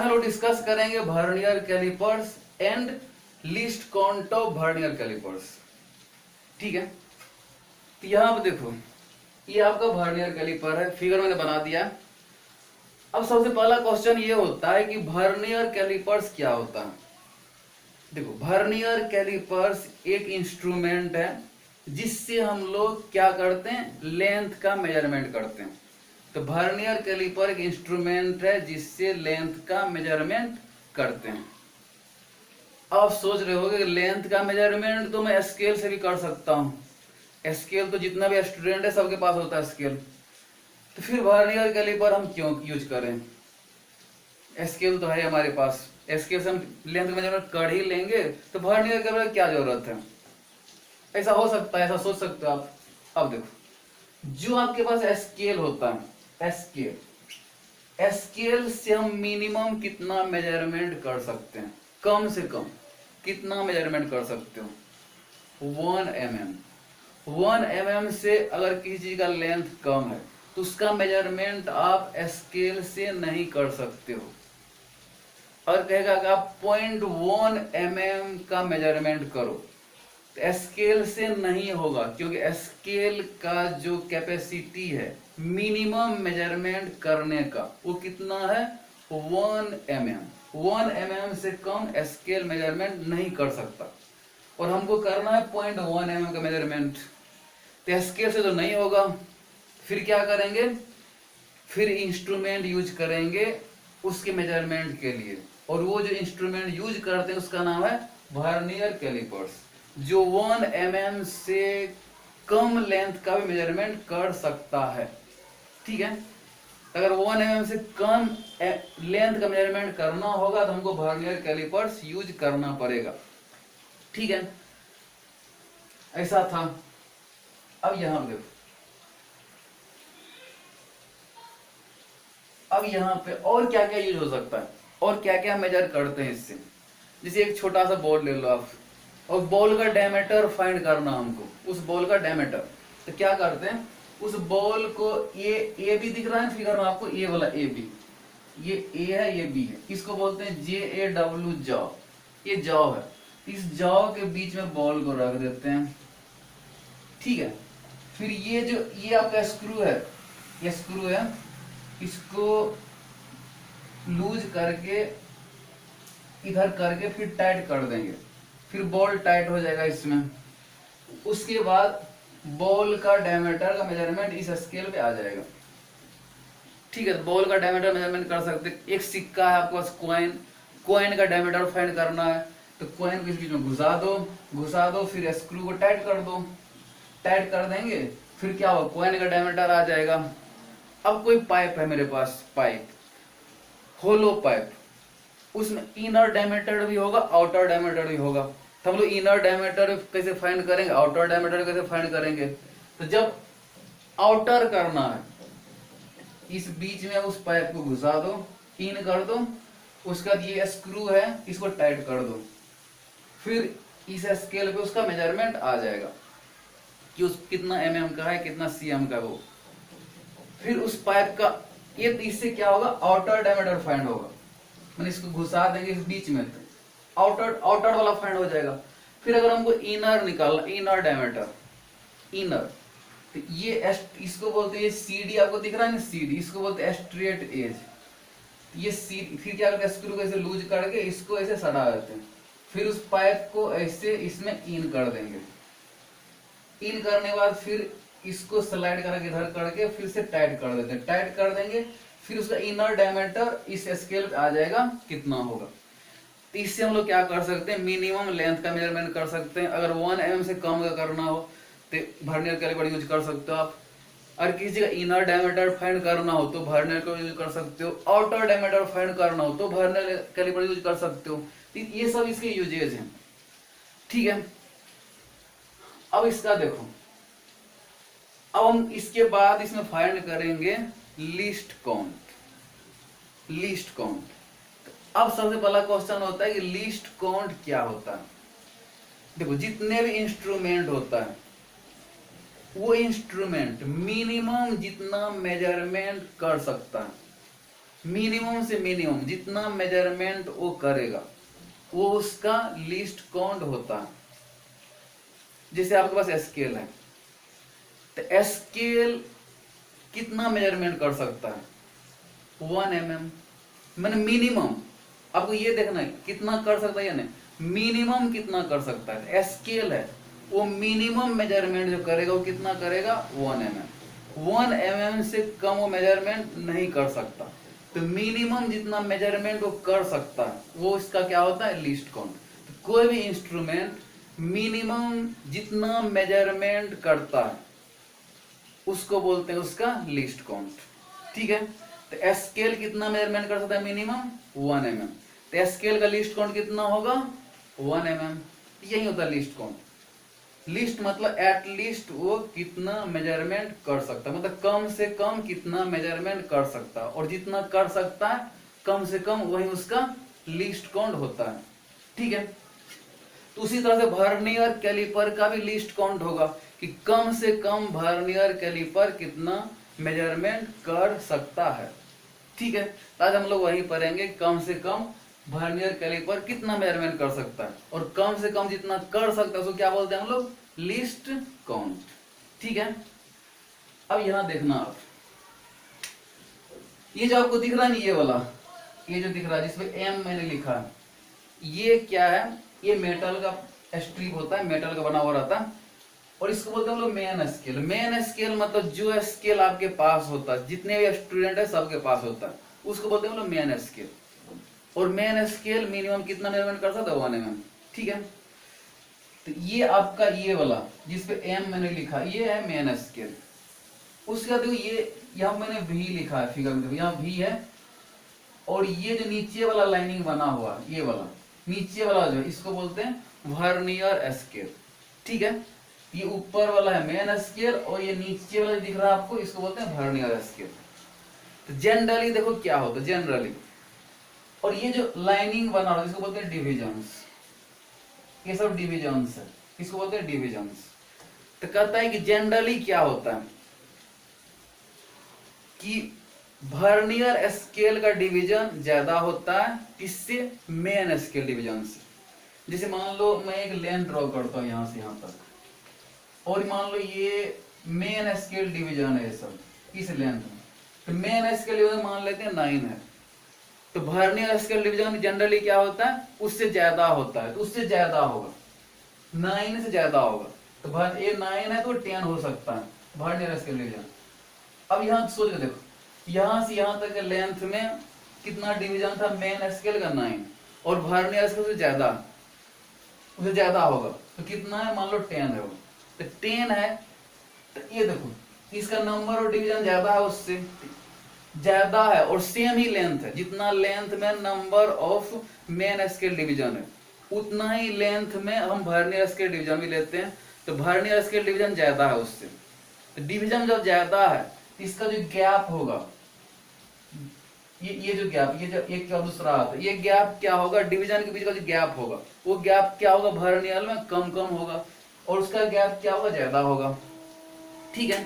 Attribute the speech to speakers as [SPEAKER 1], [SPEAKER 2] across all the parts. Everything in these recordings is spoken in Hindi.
[SPEAKER 1] क्लास में लोग डिस्कस करेंगे vernier callipers and least count of vernier callipers. ठीक है, तो यहां पर देखो ये आपका वर्नियर कैलिपर है, फिगर मैंने बना दिया। अब सबसे पहला क्वेश्चन ये होता है कि वर्नियर कैलिपर्स क्या होता है। देखो वर्नियर कैलिपर्स एक इंस्ट्रूमेंट है जिससे हम लोग क्या करते हैं, लेंथ का मेजरमेंट करते हैं। तो वर्नियर कैलिपर एक इंस्ट्रूमेंट है जिससे लेंथ का मेजरमेंट करते हैं। आप सोच रहे होगे कि लेंथ का मेजरमेंट तो मैं स्केल से भी कर सकता हूँ। स्केल तो जितना भी स्टूडेंट है सबके पास होता है स्केल, तो फिर वर्नियर कैलिपर हम क्यों यूज करें? स्केल तो है हमारे पास, स्केल से हम लेंथ का मेजरमेंट कर ही लेंगे, तो वर्नियर कैलिपर की क्या जरूरत है? ऐसा हो सकता है, ऐसा सोच सकते हो आप। अब देखो जो आपके पास स्केल होता है, स्केल से हम मिनिमम कितना मेजरमेंट कर सकते हैं, कम से कम कितना मेजरमेंट कर सकते हो? 1 mm। 1 mm से अगर किसी चीज का लेंथ कम है तो उसका मेजरमेंट आप स्केल से नहीं कर सकते हो। और कहेगा कि आप 0.1 mm का मेजरमेंट करो, तो स्केल से नहीं होगा, क्योंकि स्केल का जो कैपेसिटी है मिनिमम मेजरमेंट करने का वो कितना है? 1 mm। 1 mm से कम स्केल मेजरमेंट नहीं कर सकता, और हमको करना है 0.1 mm का मेजरमेंट, तो स्केल से तो नहीं होगा। फिर क्या करेंगे? फिर इंस्ट्रूमेंट यूज करेंगे उसके मेजरमेंट के लिए, और वो जो इंस्ट्रूमेंट यूज करते हैं उसका नाम है वर्नियर कैलिपर्स, जो 1 mm से कम लेंथ का भी मेजरमेंट कर सकता है। ठीक है, अगर 1 mm से कम लेंथ का मेजरमेंट करना होगा तो हमको वर्नियर कैलिपर्स यूज करना पड़ेगा। ठीक है, ऐसा था। अब यहां देखो, अब यहाँ पे और क्या क्या यूज हो सकता है, और क्या क्या मेजर करते हैं इससे। जैसे एक छोटा सा बॉल ले लो आप, और बॉल का डायमीटर फाइंड करना हमको, उस बॉल का डायमीटर। तो क्या करते हैं, उस बॉल को ए बी दिख रहा है फिगर में आपको, ए वाला ए बी, ये ए है ये बी है, इसको बोलते हैं JAW जॉ, ये जॉ है। इस जॉ के बीच में बॉल को रख देते हैं। ठीक है, फिर ये आपका स्क्रू है, ये स्क्रू है, इसको लूज करके इधर करके फिर टाइट कर देंगे, फिर बॉल टाइट हो जाएगा इसमें। उसके बाद बॉल का डायमीटर का मेजरमेंट इस स्केल पे आ जाएगा। ठीक है, तो बॉल का डायमीटर मेजरमेंट कर सकते। एक सिक्का है आपके पास, कॉइन का डायमीटर फाइंड करना है, तो कॉइन को इस बीच में घुसा दो, फिर स्क्रू को टाइट कर दो, टाइट कर देंगे, फिर क्या होगा, कॉइन का डायमीटर आ जाएगा। अब कोई पाइप है मेरे पास, पाइप होलो पाइप, उसमें इनर डायमीटर भी होगा आउटर डायमीटर भी होगा। तो हम लोग इनर डायमीटर कैसे फाइंड करेंगे, आउटर डायमीटर कैसे फाइंड करेंगे? तो जब आउटर करना है, इस बीच में उस पाइप को घुसा दो, इन कर दो, उसका ये स्क्रू है इसको टाइट कर दो, फिर इस स्केल पे उसका मेजरमेंट आ जाएगा कि उस कितना mm का है, कितना cm का वो। फिर उस पाइप का ये, इससे क्या होगा, आउटर डायमीटर फाइंड होगा, मैंने इसको घुसा देंगे इस बीच में, तो आउटर वाला फाइंड हो जाएगा। फिर अगर हमको इनर निकालना, इनर डायमीटर, इनर, तो ये इसको बोलते हैं CD, आपको दिख रहा है ना CD, इसको बोलते हैं स्ट्रेट एज। ये CD, फिर क्या करते हैं, स्क्रू को ऐसे लूज करके इसको ऐसे सटा देते हैं, फिर उस पाइप को ऐसे इसमें इन कर देंगे। इन करने के बाद फिर इसको स्लाइड करके इधर करके फिर से टाइट कर देते हैं, टाइट कर देंगे, फिर उसका इनर डायमीटर इस स्केल पे आ जाएगा कितना होगा। तो इससे हम लोग क्या कर सकते हैं, मिनिमम लेंथ का मेजरमेंट कर सकते हैं। अगर 1 mm से कम का करना हो तो वर्नियर कैलिपर यूज कर सकते हो आप। और किसी का इनर डायमीटर फाइंड करना हो तो वर्नियर कैलिपर यूज कर सकते हो, आउटर डायमीटर फाइंड करना हो तो वर्नियर कैलिपर यूज कर सकते हो। ये सब इसके यूजेज हैं। ठीक है, अब इसका देखो, अब हम इसके बाद इसमें फाइंड करेंगे लीस्ट काउंट। लीस्ट काउंट, अब सबसे पहला क्वेश्चन होता है कि लीस्ट काउंट क्या होता है। देखो जितने भी इंस्ट्रूमेंट होता है वो इंस्ट्रूमेंट मिनिमम जितना मेजरमेंट कर सकता है मिनिमम से मिनिमम जितना मेजरमेंट वो करेगा वो उसका लीस्ट काउंट होता है। जैसे आपके पास स्केल है, तो स्केल कितना मेजरमेंट कर सकता है? 1 mm। मैंने मिनिमम, आपको ये देखना है कितना कर सकता है या नहीं, मिनिमम कितना कर सकता है। स्केल है, वो मिनिमम मेजरमेंट जो करेगा वो कितना करेगा? 1 mm। 1 mm से कम वो मेजरमेंट नहीं कर सकता। तो मिनिमम जितना मेजरमेंट वो कर सकता है वो इसका क्या होता है? Least count. तो कोई भी इंस्ट्रूमेंट मिनिमम जितना मेजरमेंट करता है उसको बोलते हैं उसका लीस्ट काउंट। ठीक है, तो स्केल कितना मेजरमेंट कर सकता है? Minimum 1 mm। तो स्केल का लीस्ट काउंट कितना होगा? 1 mm। यही होता है लीस्ट काउंट। लिस्ट मतलब एट लीस्ट वो कितना मेजरमेंट कर सकता है, मतलब कम से कम कितना मेजरमेंट कर सकता है, और जितना कर सकता है कम से कम वही उसका लीस्ट काउंट होता है। ठीक है, तो उसी तरह से वर्नियर कैलिपर का भी लीस्ट काउंट होगा कि कम से कम वर्नियर कैलिपर कितना मेजरमेंट कर सकता है। ठीक है, आज हम लोग वही पढ़ेंगे कम से कम वर्नियर कैलिपर कितना मेजरमेंट कर सकता है, और कम से कम जितना कर सकता है उसको क्या बोलते हैं हम लोग? Least count. ठीक है, अब यहां देखना आप, ये जो आपको दिख रहा है, ये वाला, ये जो दिख रहा है जिसमें एम मैंने लिखा है, ये क्या है? ये मेटल का स्ट्रिप होता है, मेटल का बना हुआ रहता है, और इसको बोलते हैं हम लोग मेन स्केल। मेन स्केल मतलब जो स्केल आपके पास होता है, जितने भी स्टूडेंट है सबके पास होता है, उसको बोलते हैं हम लोग मेन स्केल। और मेन स्केल मिनिमम कितना मेजरमेंट कर सकता है? 1 mm। ठीक है, तो ये आपका ये वाला जिसपे एम मैंने लिखा, ये है मेन स्केल। उसके बाद देखो ये यहाँ मैंने भी लिखा है फिगर में, देखो यहाँ भी है, और ये जो नीचे वाला लाइनिंग बना हुआ, ये वाला नीचे वाला जो है इसको बोलते हैं वर्नियर स्केल। ठीक है, ये ऊपर वाला है मेन स्केल, और ये नीचे वाला दिख रहा है आपको, इसको बोलते हैं वर्नियर स्केल। तो जनरली देखो क्या होता है जनरली, और ये जो लाइनिंग बना रहा है इसको बोलते हैं डिविजन्स। ये सब डिविजन्स है, इसको बोलते हैं डिविजन्स। तो कहता है कि जनरली क्या होता है कि वर्नियर स्केल का डिवीजन ज्यादा होता है किससे? मेन स्केल डिवीजन से। जैसे मान लो मैं एक लाइन ड्रॉ करता हूं यहां से यहां तक, और मान लो ये मेन स्केल डिवीजन है सब इस लेंथ में, तो मेन स्केल डिवीजन मान लेते हैं 9 है। तो वर्नियर स्केल डिवीजन जनरली क्या होता है? उससे ज्यादा होता है, तो उससे ज्यादा होगा, 9 से ज्यादा होगा। तो ये 9 है तो 10 हो सकता है वर्नियर स्केल डिवीजन। अब यहाँ सोच के देखो, यहां से यहां तक के लेंथ में कितना डिवीजन था? मेन स्केल का 9, और वर्नियर स्केल से ज्यादा, उससे ज्यादा होगा तो कितना है? मान लो 10 है वो, तो 10 है, तो ये देखो इसका नंबर और डिवीजन ज्यादा है, उससे ज्यादा है, और सेम ही लेंथ है। जितना लेंथ में number of main scale division है उतना ही लेंथ में हम वर्नियर स्केल डिवीजन भी लेते हैं। तो वर्नियर स्केल डिवीजन ज्यादा है उससे, तो डिवीजन जब ज्यादा है इसका जो गैप होगा, ये जो गैप, ये जो एक क्या दूसरा आता है, ये गैप क्या होगा? डिवीजन के बीच का जो गैप होगा वो गैप क्या होगा? वर्नियर में कम कम होगा, और उसका गैप क्या होगा? ज्यादा होगा। ठीक है,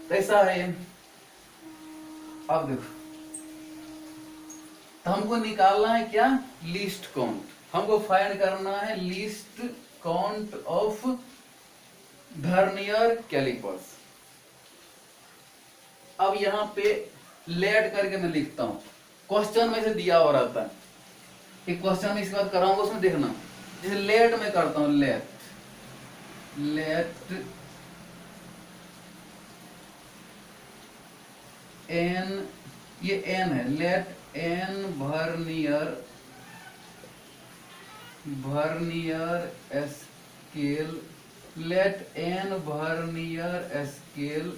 [SPEAKER 1] तो ऐसा है। अब देखो, तो हमको निकालना है क्या? Least count. हमको फाइंड करना है least count of vernier callipers. अब यहाँ पे लेट करके मैं लिखता हूं, क्वेश्चन में से दिया हुआ रहता है, एक क्वेश्चन में इसके बाद कराऊंगा, उसमें देखना। जैसे लेट में करता हूं, लेट एन, ये एन है, let n vernier scale, let n vernier scale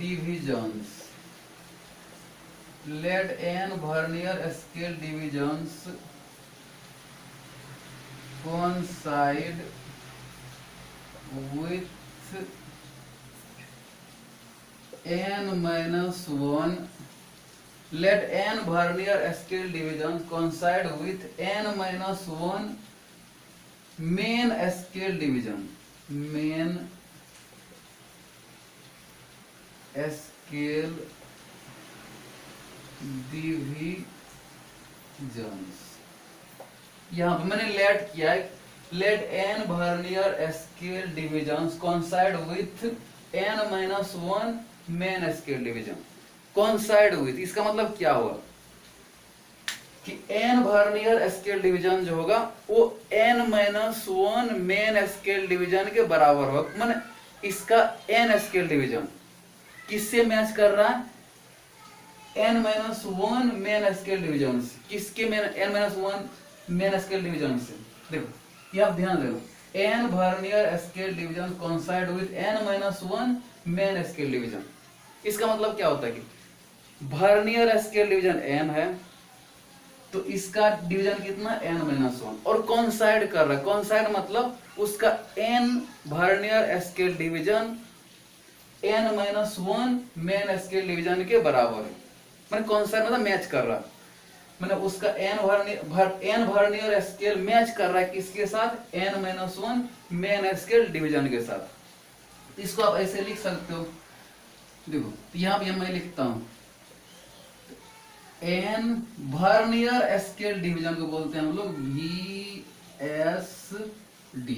[SPEAKER 1] divisions, let n vernier scale divisions coincide with n minus 1, let n vernier scale divisions coincide with n minus 1 main scale division, main scale divisions. यहाँ पे मैंने लेट किया है, let n vernier scale divisions coincide with n minus 1 main scale division. Coincide with इसका मतलब क्या हुआ कि n वर्नियर स्केल डिवीजन जो होगा वो n minus 1 main scale division के बराबर होगा। माने इसका n स्केल डिवीजन किससे मैच कर रहा है? n minus 1 main scale division से। किसके main? n minus 1 main scale division से। देखो ये आप ध्यान देना, n vernier scale division coincide with n minus 1 main scale division. इसका मतलब क्या होता है कि वर्नियर स्केल डिवीजन n है तो इसका डिवीजन कितना? n माइनस 1 और कोइंसाइड कर रहा है। कोइंसाइड मतलब उसका n vernier scale division n minus 1 main scale division के बराबर है। मैंने कोइंसाइड मतलब मैच कर रहा है, मैंने उसका n वर्नियर स्केल मैच कर रहा है किसके साथ? n minus 1 main scale division के साथ। इसको आप ऐसे लिख सकते हो, देखो यहाँ पे मैं लिखता हूं n वर्नियर स्केल डिवीजन को बोलते हैं हम लोग VSD।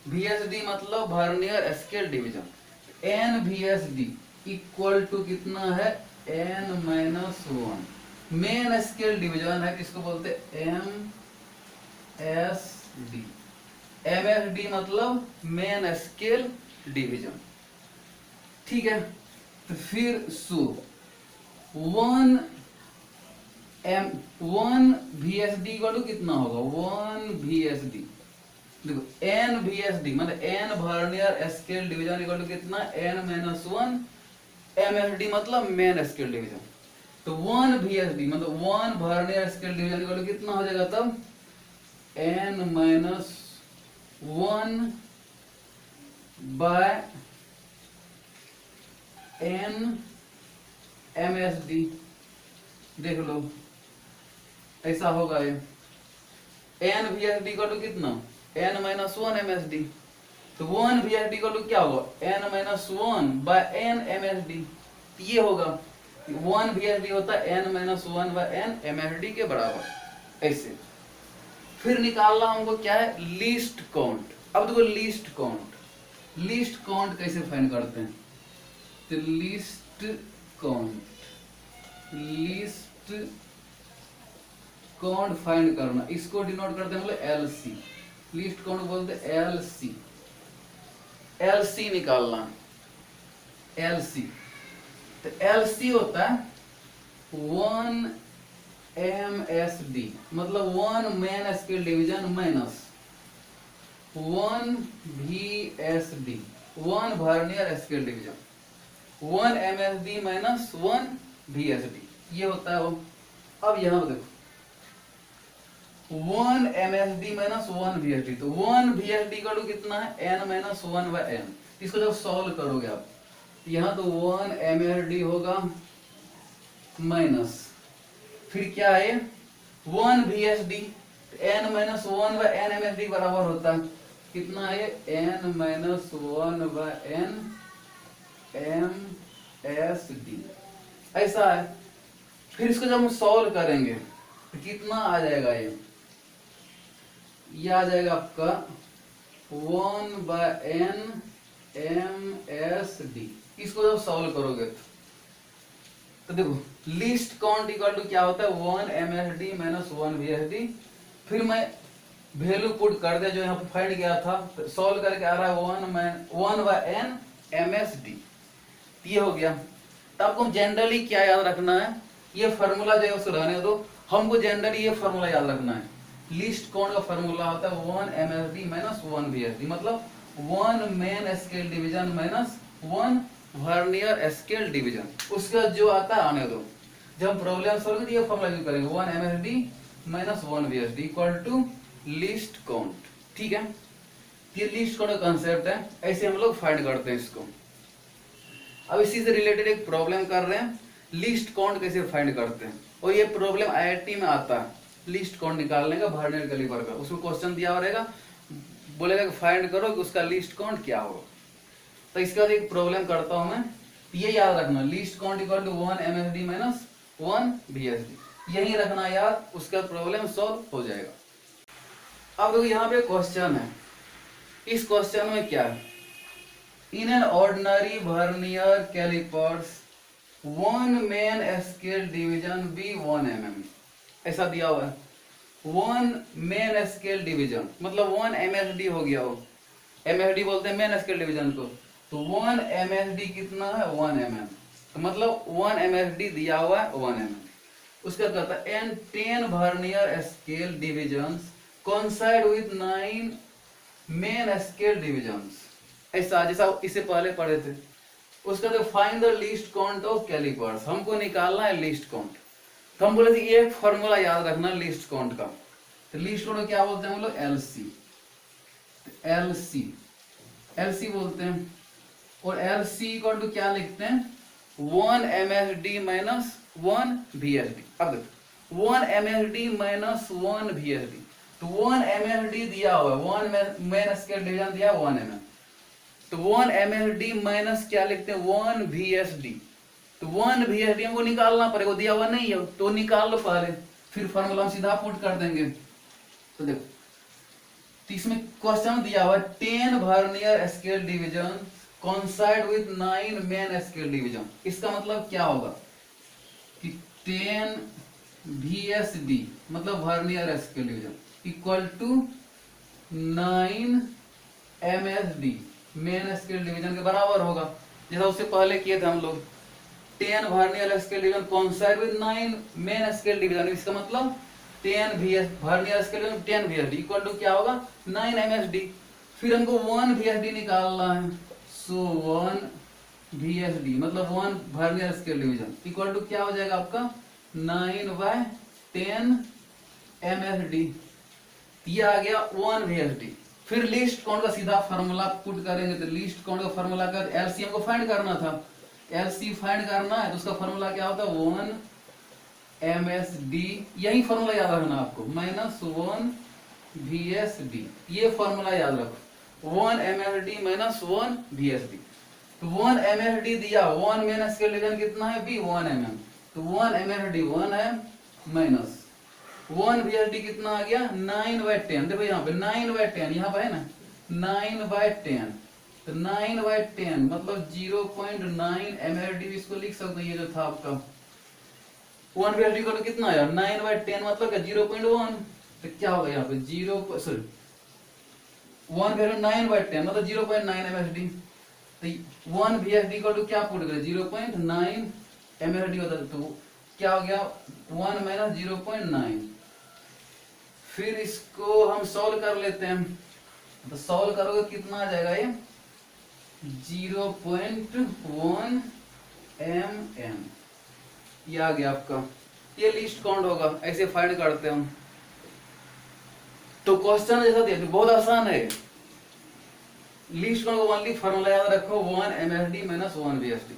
[SPEAKER 1] VSD मतलब vernier scale division. n VSD equal to कितना है? n minus 1 main scale division है, किसको बोलते हैं? MSD। MSD मतलब मेन स्केल डिवीजन, ठीक है। तो फिर सो 1 VSD का कितना होगा? 1 VSD, देखो n VSD मतलब n vernier scale division equal to कितना? n माइनस 1 MSD मतलब मेन स्केल डिवीजन। तो 1 VSD मतलब 1 vernier scale division equal to कितना हो जाएगा तब? n minus 1 by n MSD। देख लो ऐसा होगा ये n VSD का कितना? n minus 1 MSD। तो 1 VSD का क्या होगा? n minus 1 by n MSD। ये होगा 1 VSD होता है n minus 1 by n MSD के बराबर। ऐसे फिर निकालना हमको क्या है? Least count. अब देखो लीस्ट काउंट कैसे फाइंड करते हैं? तो लीस्ट काउंट फाइंड करना, इसको डिनोट करते हैं LC। लीस्ट काउंट बोलते हैं LC। LC निकालना, LC तो LC होता है 1 MSD मतलब 1 main scale division minus 1 VSD 1 vernier scale division 1 MSD minus 1 VSD, ये होता है वो। अब यहां देखो 1 MSD माइनस 1 VSD, तो 1 VSD का कितना है? n minus 1 by n। इसको जब सॉल्व करोगे आप यहाँ तो 1 MSD होगा माइनस फिर क्या है 1 VSD, n minus 1 by n MSD बराबर होता है कितना है? n minus 1 by n MSD। ऐसा है। फिर इसको जब हम सॉल्व करेंगे तो कितना आ जाएगा? ये आ जाएगा आपका 1 बाय n MSD। इसको जब सॉल्व करोगे तो देखो लीस्ट काउंट इक्वल टू क्या होता है? 1 MSD माइनस 1 VSD। फिर मैं वैल्यू पुट कर दिया जो यहाँ पे फाइंड किया था, तो सॉल्व करके आ रहा है 1 बाय n MSD। ये हो गया। तो आपको जनरली क्या याद रखना है? ये फार्मूला जो है उसको रहने दो, हमको जनरली ये फार्मूला याद रखना है। लीस्ट काउंट का फार्मूला होता है 1 MSD माइनस 1 VSD मतलब 1 main scale division minus 1 vernier scale division. उसका जो आता है आने दो, जब हम प्रॉब्लम सॉल्व करेंगे ये फार्मूला यूज करेंगे 1 MSD minus 1 VSD equal to least count, ठीक है। ये लीस्ट काउंट का कंसेप्ट है, ऐसे हम लोग फाइंड करते हैं इसको। अब इसी से रिलेटेड एक प्रॉब्लम कर रहे हैं, लीस्ट काउंट कैसे फाइंड करते हैं। और ये प्रॉब्लम IIT में आता है, लिस्ट काउंट निकालने का वर्नियर कैलिपर का। उसमें क्वेश्चन दिया रहेगा, बोलेगा कि फाइंड करो कि उसका लिस्ट काउंट क्या होगा। तो इसके बाद एक प्रॉब्लम करता हूं मैं, ये याद रखना least count equal to 1 MSD minus 1 VSD, यही रखना याद, उसका प्रॉब्लम सॉल्व हो जाएगा। अब देखो यहाँ पे क्वेश्चन है, इस क्वेश्चन में क्या है, in an ordinary vernier callipers one main scale division be 1 mm, ऐसा दिया हुआ है। वन मेन स्केल डिवीजन मतलब 1 MSD हो गया, वो MSD बोलते हैं मेन स्केल डिवीजन को, तो 1 MSD कितना है 1 mm, तो मतलब 1 MSD दिया हुआ है 1 mm। उसका कहता है an 10 vernier scale divisions coincide with 9 main scale divisions, ऐसा जैसा इससे पहले पढ़े थे। उसका तो find the least count of callipers, हमको निकालना है लीस्ट काउंट। तो हम बोले थे एक फॉर्मूला याद रखना लीस्ट काउंट का, तो लीस्ट काउंट क्या बोलते हैं हम लोग, LC, LC बोलते हैं। और LC इक्वल टू क्या लिखते हैं, 1 MSD माइनस 1 VSD। अब देखो 1 MSD माइनस 1 VSD, तो 1 MSD दिया हुआ है, 1 मेन स्केल डिवीजन दिया 1 mm, तो 1 MSD माइनस क्या लिखते हैं 1 VSD, तो 1 VSD हमको निकालना पड़ेगा, दिया हुआ नहीं है तो निकाल लो पहले, फिर फॉर्मूला हम सीधा पुट कर देंगे। तो देखो तो इसमें क्वेश्चन दिया हुआ है 10 vernier scale division coincide with 9 main scale division, इसका मतलब क्या होगा कि 10 VSD मतलब vernier scale division equal to 9 MSD main scale division के बराबर होगा, जैसा उससे पहले किए थे हम लोग। 10 vernier scale division coincide with 9 main scale division, इसका मतलब 10 vernier scale division 10 VSD equal to क्या होगा 9 MSD। फिर हमको 1 VSD निकालना है, सो 1 VSD मतलब 1 vernier scale division equal to क्या हो जाएगा आपका 9/10 MSD, ये आ गया 1 VSD। फिर लिस्ट काउंट का सीधा फार्मूला पुट करेंगे, तो लिस्ट काउंट का फार्मूला का LCM को फाइंड करना था, LC फाइंड करना है तो उसका फार्मूला क्या होता है 1 MSD, यही फार्मूला याद रखना आपको, माइनस 1 VSD, ये फार्मूला याद रखो 1 MSD माइनस 1 VSD। तो 1 MSD दिया, 1 मेन स्केल डिवीजन कितना है भी 1 mm, तो 1 MSD 1 है माइनस 1 VSD कितना आ गया 9/10, देखो यहाँ पे 9/10, यहाँ पे है ना 9/10, तो 9/10 मतलब 0.9 MSD, इसको लिख सकते हैं, ये जो था आपका 1 VSD को कितना आया 9/10 मतलब क्या 0.1, तो क्या होगा यहाँ पे 1 VSD 9/10 मतलब 0.9 MSD, तो 1 VSD को क्या पुट करें 0.9 MSD होता है, तो क्या हो गया 1 माइनस 0.9। फिर इसको हम सॉल्व कर लेते हैं, तो सॉल्व करोगे कितना आ जाएगा ये 0.1 mm, ये आ गया आपका, ये लिस्ट काउंट होगा, ऐसे फाइंड करते हैं हम। तो क्वेश्चन जैसा दिया बहुत आसान है, लिस्ट काउंट को ओनली फार्मूला याद रखो 1 MSD माइनस 1 VSD,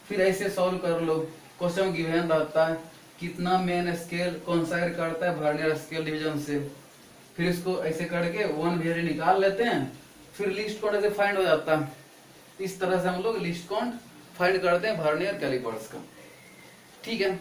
[SPEAKER 1] फिर ऐसे सॉल्व कर लो। क्वेश्चन गिवन रहता है कितना मेन स्केल कोइंसाइड करता है वर्नियर स्केल डिवीजन से, फिर इसको ऐसे करके 1 VSD निकाल लेते हैं, फिर लिस्ट काउंट ऐसे फाइंड हो जाता है। इस तरह से हम लोग लिस्ट काउंट फाइंड करते हैं वर्नियर कैलिपर्स का, ठीक है।